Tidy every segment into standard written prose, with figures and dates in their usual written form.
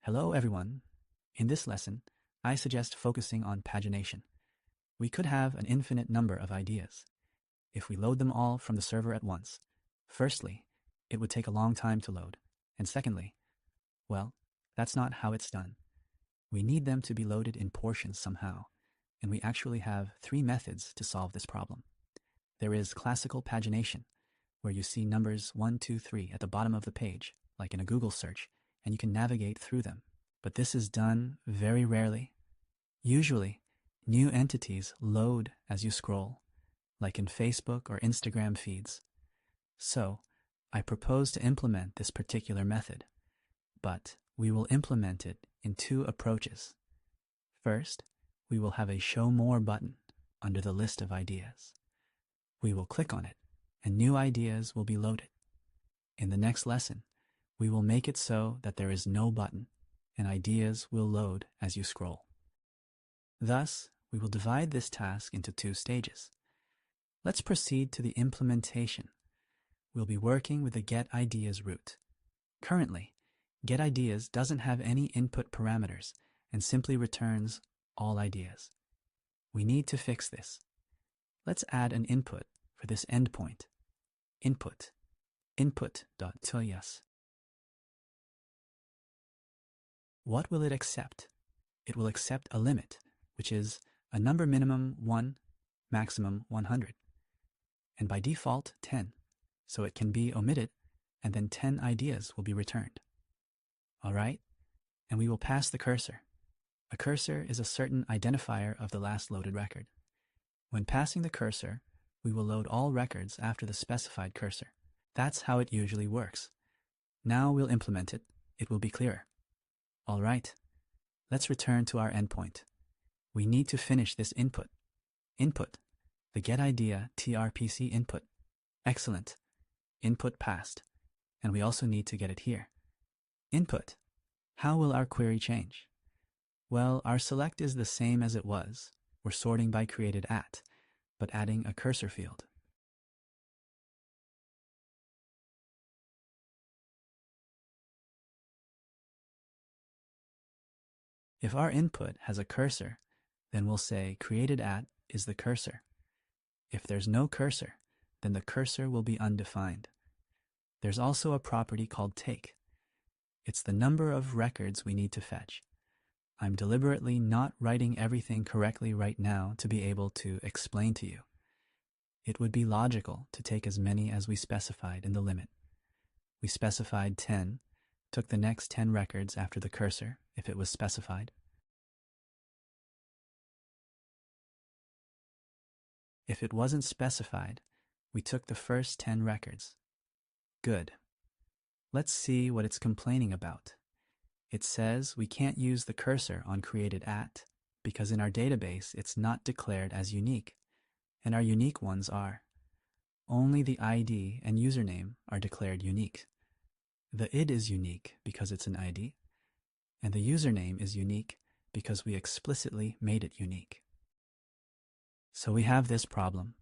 Hello everyone. In this lesson, I suggest focusing on pagination. We could have an infinite number of ideas. If we load them all from the server at once, firstly, it would take a long time to load. And secondly, well, that's not how it's done. We need them to be loaded in portions somehow, and we actually have 3 methods to solve this problem. There is classical pagination, where you see numbers 1, 2, 3 at the bottom of the page, like in a Google search, and you can navigate through them. But this is done very rarely. Usually, new entities load as you scroll, like in Facebook or Instagram feeds. So, I propose to implement this particular method, but we will implement it in 2 approaches. First, we will have a Show More button under the list of ideas. We will click on it, and new ideas will be loaded. In the next lesson, we will make it so that there is no button, and ideas will load as you scroll. Thus, we will divide this task into 2 stages. Let's proceed to the implementation. We'll be working with the getIdeas route. Currently, getIdeas doesn't have any input parameters and simply returns all ideas. We need to fix this. Let's add an input for this endpoint. Input.types. What will it accept? It will accept a limit, which is a number minimum 1, maximum 100, and by default 10, so it can be omitted, and then 10 ideas will be returned. All right, and we will pass the cursor. A cursor is a certain identifier of the last loaded record. When passing the cursor, we will load all records after the specified cursor. That's how it usually works. Now we'll implement it. It will be clearer. All right, let's return to our endpoint. We need to finish this input. Input, the getIdea TRPC input. Excellent. Input passed. And we also need to get it here. Input. How will our query change? Well, our select is the same as it was. We're sorting by created at, but adding a cursor field. If our input has a cursor, then we'll say created at is the cursor. If there's no cursor, then the cursor will be undefined. There's also a property called take. It's the number of records we need to fetch. I'm deliberately not writing everything correctly right now to be able to explain to you. It would be logical to take as many as we specified in the limit. We specified 10, took the next 10 records after the cursor, if it was specified. If it wasn't specified, we took the first 10 records. Good. Let's see what it's complaining about. It says we can't use the cursor on created at because in our database it's not declared as unique, and our unique ones are. Only the ID and username are declared unique. The id is unique because it's an ID, and the username is unique because we explicitly made it unique. So we have this problem.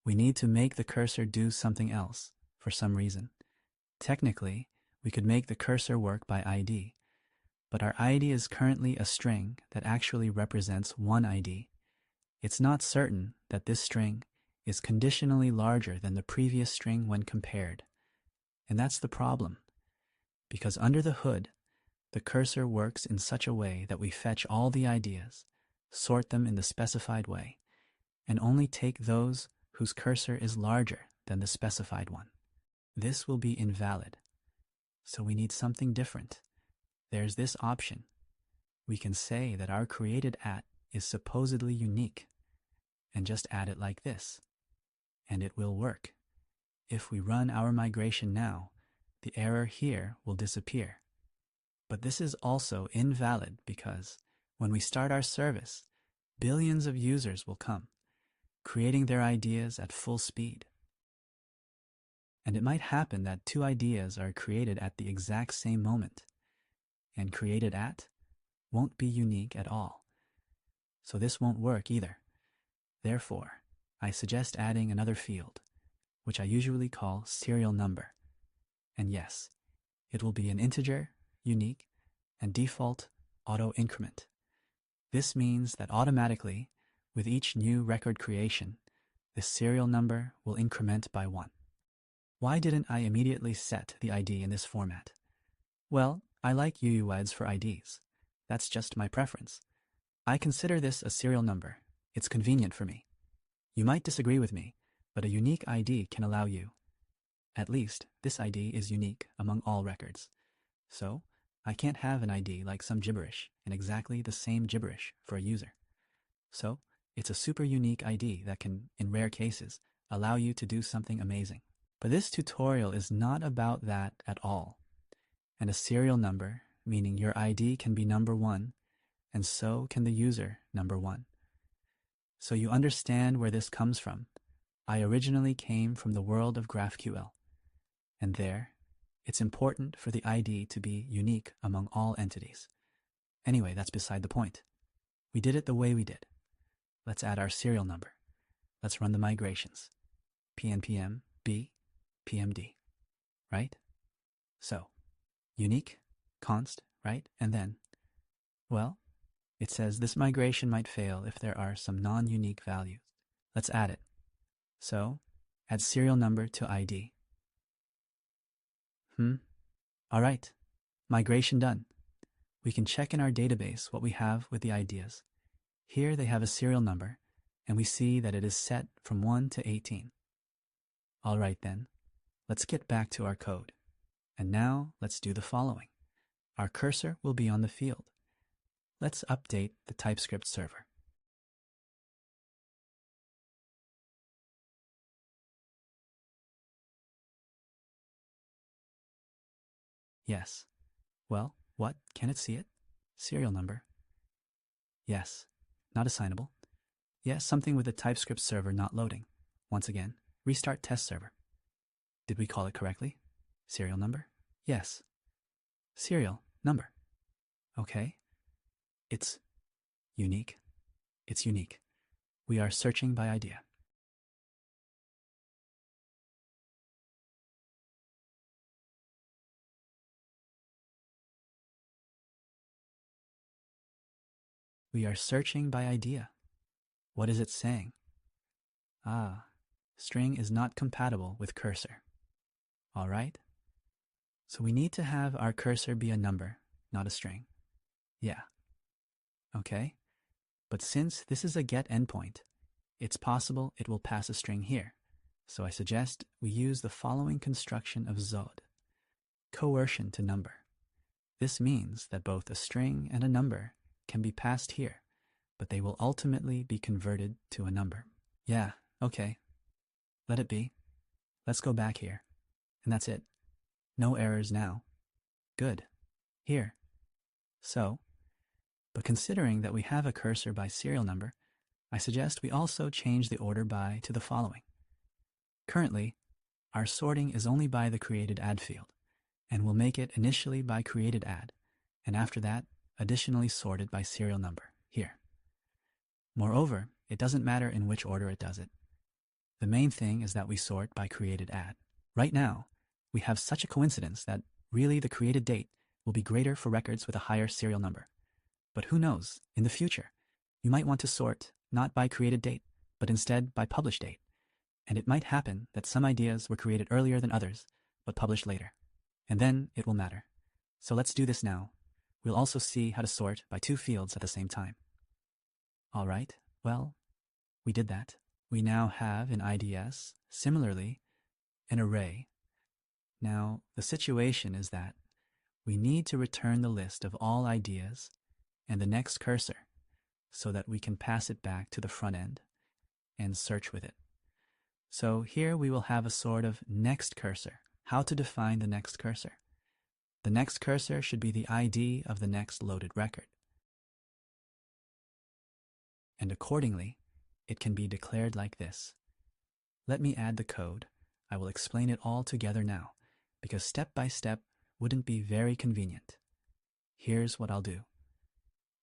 We need to make the cursor do something else for some reason. Technically, we could make the cursor work by ID, but our ID is currently a string that actually represents one ID. It's not certain that this string is conditionally larger than the previous string when compared. And that's the problem, because under the hood, the cursor works in such a way that we fetch all the ideas, sort them in the specified way, and only take those whose cursor is larger than the specified one. This will be invalid. So we need something different. There's this option. We can say that our created at is supposedly unique, and just add it like this, and it will work. If we run our migration now, the error here will disappear. But this is also invalid because when we start our service, billions of users will come, creating their ideas at full speed. And it might happen that 2 ideas are created at the exact same moment, and created at won't be unique at all. So this won't work either. Therefore, I suggest adding another field, which I usually call serial number. And yes, it will be an integer, unique, and default auto increment. This means that automatically, with each new record creation, the serial number will increment by 1. Why didn't I immediately set the ID in this format? Well, I like UUIDs for IDs. That's just my preference. I consider this a serial number. It's convenient for me. You might disagree with me, but a unique ID can allow you. At least, this ID is unique among all records. So, I can't have an ID like some gibberish and exactly the same gibberish for a user. So, it's a super unique ID that can, in rare cases, allow you to do something amazing. But this tutorial is not about that at all. And a serial number, meaning your ID can be number 1, and so can the user number 1. So you understand where this comes from. I originally came from the world of GraphQL. And there, it's important for the ID to be unique among all entities. Anyway, that's beside the point. We did it the way we did. Let's add our serial number. Let's run the migrations. PNPM, B, PMD, right? So, unique, const, right? And then, well, it says this migration might fail if there are some non-unique values. Let's add it. So, add serial number to ID. All right, migration done. We can check in our database what we have with the ideas. Here they have a serial number, and we see that it is set from 1 to 18. All right then, let's get back to our code. And now let's do the following. Our cursor will be on the field. Let's update the TypeScript server. Yes. Well, what? Can it see it? Serial number. Yes. Not assignable. Yes, something with the TypeScript server not loading. Once again, restart test server. Did we call it correctly? Serial number? Yes. Serial number. Okay. It's unique. It's unique. We are searching by idea. We are searching by idea. What is it saying? Ah, string is not compatible with cursor. All right. So we need to have our cursor be a number, not a string. Yeah. Okay. But since this is a get endpoint, it's possible it will pass a string here. So I suggest we use the following construction of Zod. Coercion to number. This means that both a string and a number can be passed here, but they will ultimately be converted to a number. Yeah, okay. Let it be. Let's go back here. And that's it. No errors now. Good. Here. So, but considering that we have a cursor by serial number, I suggest we also change the order by to the following. Currently, our sorting is only by the created add field, and we'll make it initially by created add, and after that, additionally sorted by serial number, here. Moreover, it doesn't matter in which order it does it. The main thing is that we sort by created add. Right now, we have such a coincidence that really the created date will be greater for records with a higher serial number. But who knows, in the future, you might want to sort not by created date, but instead by published date. And it might happen that some ideas were created earlier than others, but published later. And then it will matter. So let's do this now. We'll also see how to sort by 2 fields at the same time. All right, well, we did that. We now have in IDS, similarly, an array. Now, the situation is that we need to return the list of all ideas and the next cursor so that we can pass it back to the front end and search with it. So here we will have a sort of next cursor. How to define the next cursor? The next cursor should be the ID of the next loaded record. And accordingly, it can be declared like this. Let me add the code. I will explain it all together now, because step by step wouldn't be very convenient. Here's what I'll do.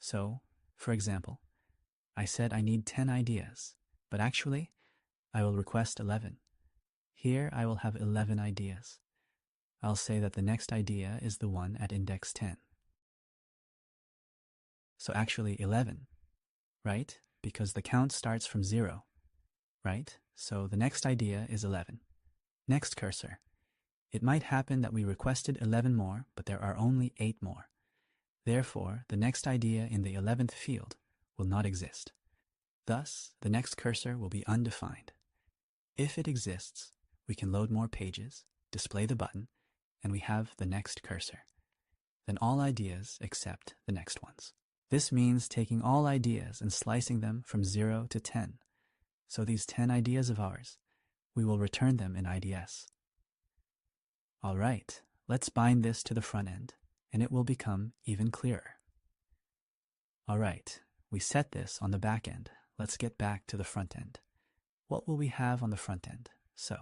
So, for example, I said I need 10 ideas, but actually, I will request 11. Here I will have 11 ideas. I'll say that the next idea is the one at index 10. So actually 11, right? Because the count starts from 0, right? So the next idea is 11. Next cursor. It might happen that we requested 11 more, but there are only 8 more. Therefore, the next idea in the 11th field will not exist. Thus, the next cursor will be undefined. If it exists, we can load more pages, display the button, and we have the next cursor. Then all ideas except the next ones. This means taking all ideas and slicing them from 0 to 10. So these 10 ideas of ours, we will return them in IDS. All right, let's bind this to the front end, and it will become even clearer. All right, we set this on the back end. Let's get back to the front end. What will we have on the front end? So,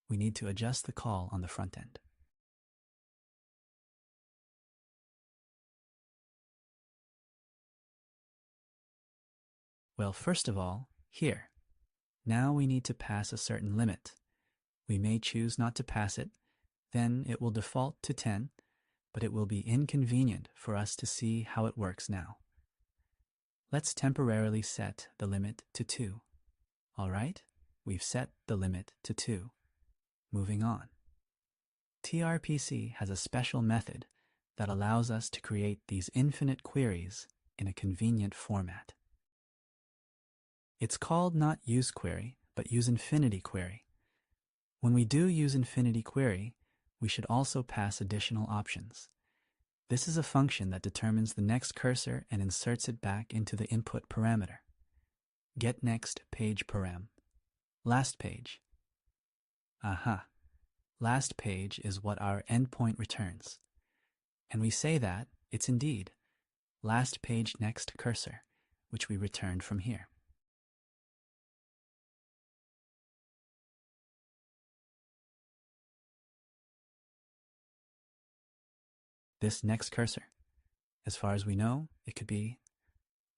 we need to adjust the call on the front end. Well, first of all, here. Now we need to pass a certain limit. We may choose not to pass it, then it will default to 10, but it will be inconvenient for us to see how it works now. Let's temporarily set the limit to 2. All right, we've set the limit to 2. Moving on. TRPC has a special method that allows us to create these infinite queries in a convenient format. It's called not useQuery, but useInfinityQuery. When we do useInfinityQuery, we should also pass additional options. This is a function that determines the next cursor and inserts it back into the input parameter. getNextPageParam. Last page. Aha. Last page is what our endpoint returns. And we say that it's indeed last page next cursor, which we returned from here. This next cursor, as far as we know, it could be,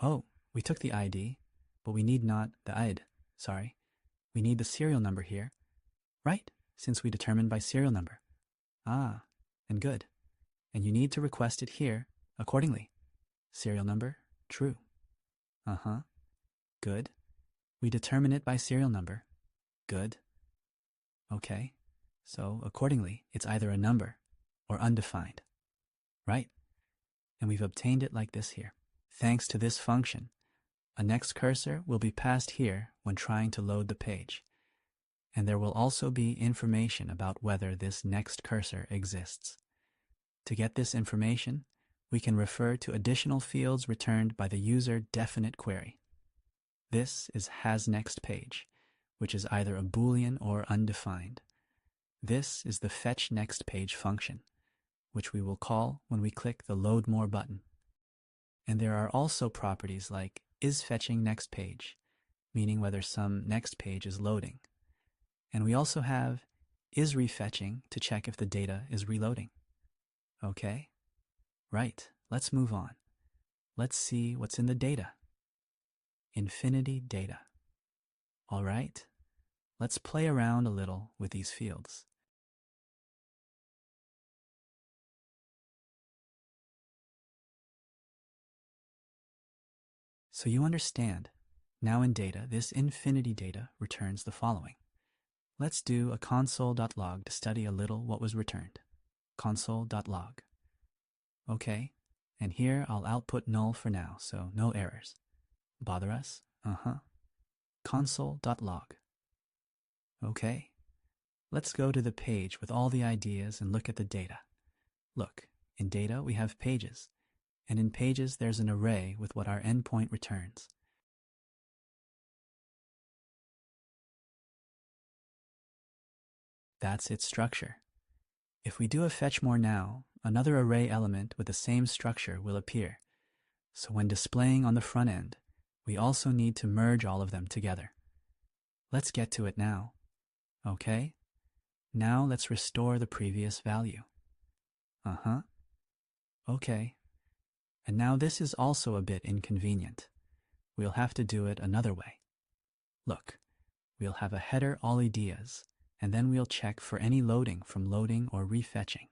oh, we took the ID, but we need not the ID, sorry. We need the serial number here, right? Since we determined by serial number. Ah, and good. And you need to request it here accordingly. Serial number, true. Uh-huh, good. We determine it by serial number. Good. Okay, so accordingly, it's either a number or undefined. Right? And we've obtained it like this here. Thanks to this function, a next cursor will be passed here when trying to load the page. And there will also be information about whether this next cursor exists. To get this information, we can refer to additional fields returned by the user definite query. This is hasNextPage, which is either a Boolean or undefined. This is the fetchNextPage function, which we will call when we click the Load More button. And there are also properties like isFetchingNextPage, meaning whether some next page is loading. And we also have isRefetching to check if the data is reloading. Okay? Right, let's move on. Let's see what's in the data. Infinity data. All right, let's play around a little with these fields. So you understand, now in data, this infinity data returns the following. Let's do a console.log to study a little what was returned. Console.log. Okay, and here I'll output null for now, so no errors. Bother us? Console.log. Okay, let's go to the page with all the ideas and look at the data. Look, in data we have pages, and in pages there's an array with what our endpoint returns. That's its structure. If we do a fetch more now, another array element with the same structure will appear. So when displaying on the front end, we also need to merge all of them together. Let's get to it now. Okay? Now let's restore the previous value. Okay. And now this is also a bit inconvenient. We'll have to do it another way. Look, we'll have a header all ideas, and then we'll check for any loading from loading or refetching.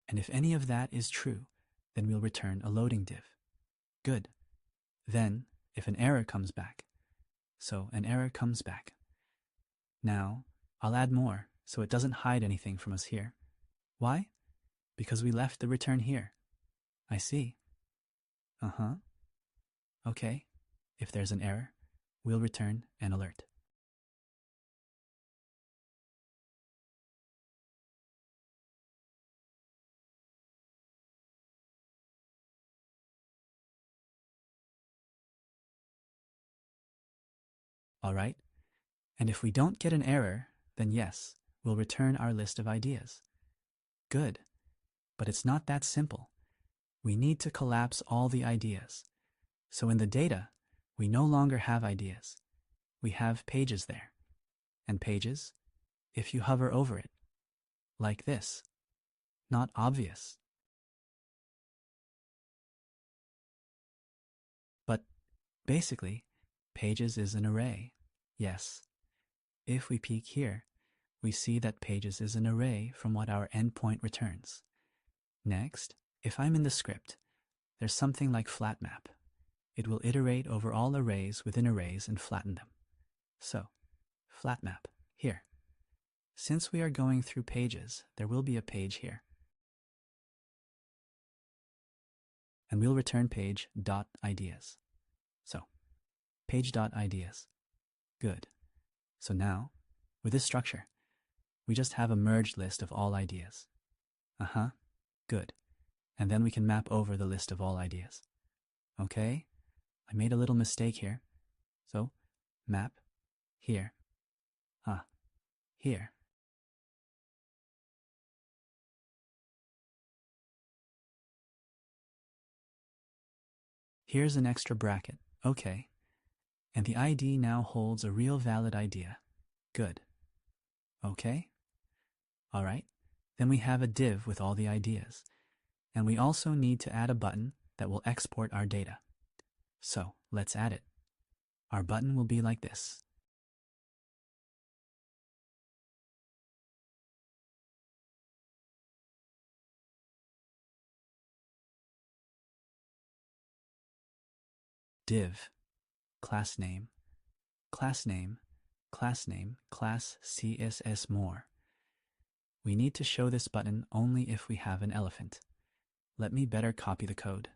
And if any of that is true, then we'll return a loading div. Good. Then, if an error comes back, so an error comes back. Now, I'll add more so it doesn't hide anything from us here. Why? Because we left the return here. I see. Uh-huh. Okay. If there's an error, we'll return an alert. All right. And if we don't get an error, then yes, we'll return our list of ideas. Good. But it's not that simple. We need to collapse all the ideas. So in the data, we no longer have ideas. We have pages there. And pages, if you hover over it, like this, not obvious. But basically, pages is an array. Yes. If we peek here, we see that pages is an array from what our endpoint returns. Next, if I'm in the script, there's something like flat map. It will iterate over all arrays within arrays and flatten them. So, flat map, here. Since we are going through pages, there will be a page here. And we'll return page.ideas. So, page.ideas. Good. So now, with this structure, we just have a merged list of all ideas. Uh-huh. Good. And then we can map over the list of all ideas. Okay? I made a little mistake here. So, map, here. Here. Here's an extra bracket. Okay. And the ID now holds a real valid idea. Good. Okay? All right. Then we have a div with all the ideas. And we also need to add a button that will export our data. So, let's add it. Our button will be like this. Div, class name, class name, class name, class CSS more. We need to show this button only if we have an elephant. Let me better copy the code.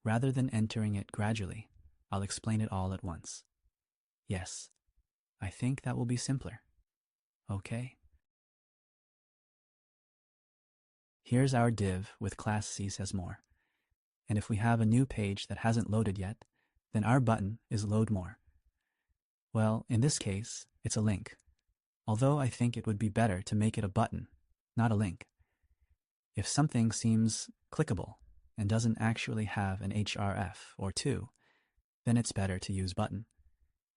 Rather than entering it gradually, I'll explain it all at once. Yes, I think that will be simpler. Okay. Here's our div with class CSS_more. And if we have a new page that hasn't loaded yet, then our button is load more. Well, in this case, it's a link. Although I think it would be better to make it a button, not a link. If something seems clickable and doesn't actually have an href or two, then it's better to use button.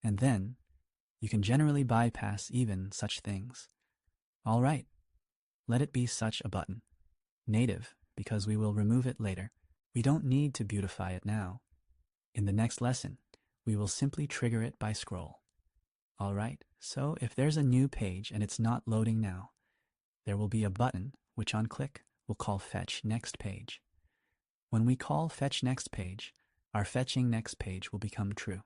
And then, you can generally bypass even such things. All right, let it be such a button. Native, because we will remove it later. We don't need to beautify it now. In the next lesson, we will simply trigger it by scroll. All right, so if there's a new page and it's not loading now, there will be a button which on click will call fetch next page. When we call fetch next page, our fetching next page will become true.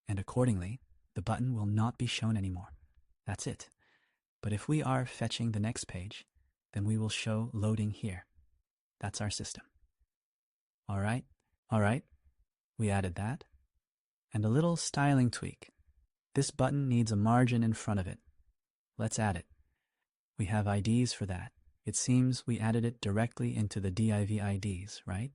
And accordingly, the button will not be shown anymore. That's it. But if we are fetching the next page, then we will show loading here. That's our system. All right. We added that. And a little styling tweak. This button needs a margin in front of it. Let's add it. We have IDs for that. It seems we added it directly into the div IDs, right?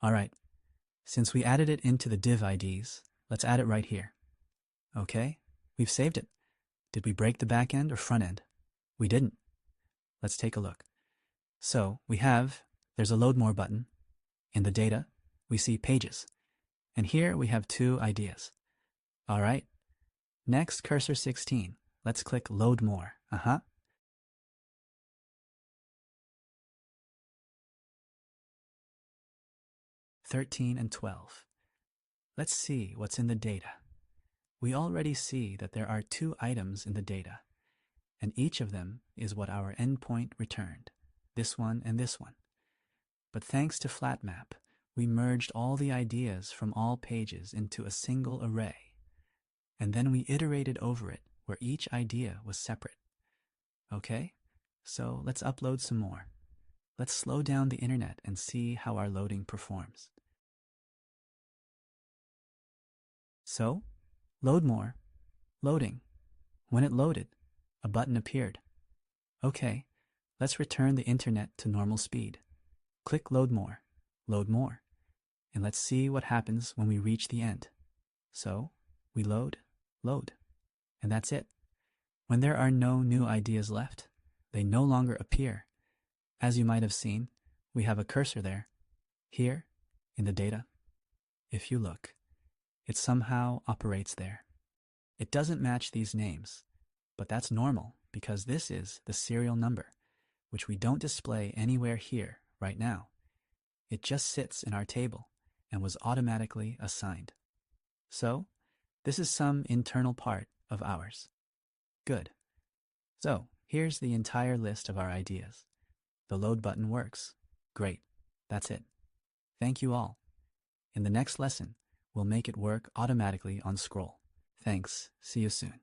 All right. Since we added it into the div IDs, let's add it right here. Okay, we've saved it. Did we break the back end or front end? We didn't. Let's take a look. So there's a load more button. In the data, we see pages. And here we have two ideas. All right. Next, cursor 16. Let's click load more. 13 and 12. Let's see what's in the data. We already see that there are 2 items in the data, and each of them is what our endpoint returned, this one and this one. But thanks to FlatMap, we merged all the ideas from all pages into a single array, and then we iterated over it where each idea was separate. Okay, so let's upload some more. Let's slow down the internet and see how our loading performs. So, load more. Loading. When it loaded, a button appeared. Okay, let's return the internet to normal speed. Click load more, and let's see what happens when we reach the end. So, we load, and that's it. When there are no new ideas left, they no longer appear. As you might have seen, we have a cursor there, here, in the data. If you look, it somehow operates there. It doesn't match these names, but that's normal because this is the serial number, which we don't display anywhere here right now. It just sits in our table and was automatically assigned. So, this is some internal part of ours. Good. So, here's the entire list of our ideas. The load button works. Great. That's it. Thank you all. In the next lesson, we'll make it work automatically on scroll. Thanks. See you soon.